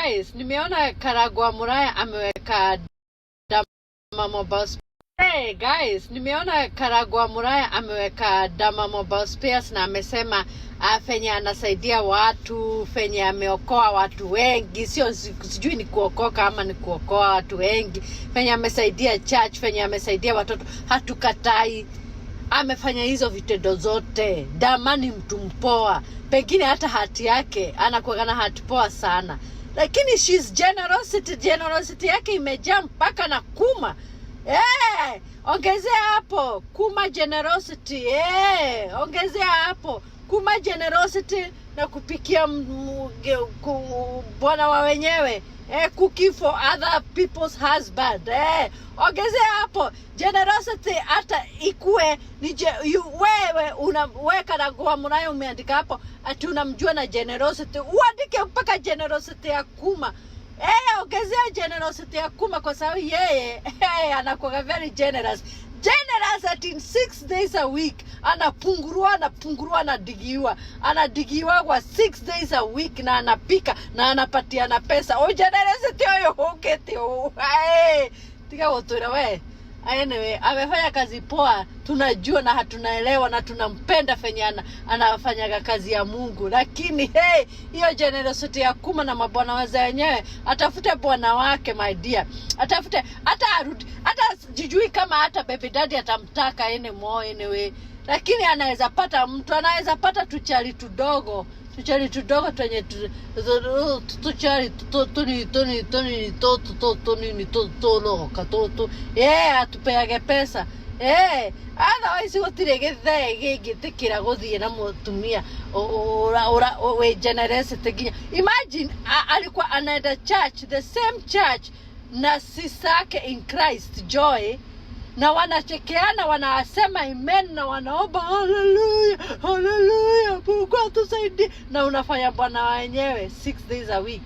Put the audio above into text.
Guys, nimeona Karagwa Muraya ameweka Dama Mobile Spares. Hey guys, nimeona Karagwa Muraya ameweka Dama Mobile Spares na amesema fenye anasaidia watu, fenye ameokoa watu wengi, sio sijui ni kuokoka ama ni kuokoa watu wengi, fenye amesaidia church, fenye amesaidia watoto, hatukatai. Amefanya hizo vitendo zote. Dama ni mtu mpoa. Pengine hata hati yake anakuwa na hati poa sana. Lakini she's generosity yake imejaa mpaka na kuma. Ongezea hapo kuma generosity. Ongezea hapo kuma generosity na kupikia bwana wa wenyewe. Cooking for other people's husband. Ongezea hapo generosity hata ikue wewe unaweka na Karagwa Muraya umeandika hapo ati unamjua na generosity, uandike mpaka generosity ya kuma. Ongezea generosity ya kuma kwa sababu yeye anakuwa very generous at in 6 days a week. Anapungurua anadigiwa kwa 6 days a week na anapika na anapatia na pesa. Generosity oyo hoketi tika wotura we. Anyway, amefanya kazi poa, tunajua na tunaelewa na tunampenda fenye anafanyaga kazi ya Mungu. Lakini hiyo generosity ya kuma na mabwana waza wenyewe, atafute bwana wake my dear. Atafute hata jijui kama hata baby daddy atamtaka anyway. Lakini anaweza pata mtu, anaweza pata tuchali tudogo twenye tuchali katoto atupeage pesa. Otherwise gutire githegithikira guthie na mutumia we generosity ginya. Imagine alikuwa anaenda church, the same church na sisake in Christ Joy, na wanachekeana, wanasema amen na wanaomba hallelujah Mungu atusaidie, na unafanya bwana wenyewe 6 days a week.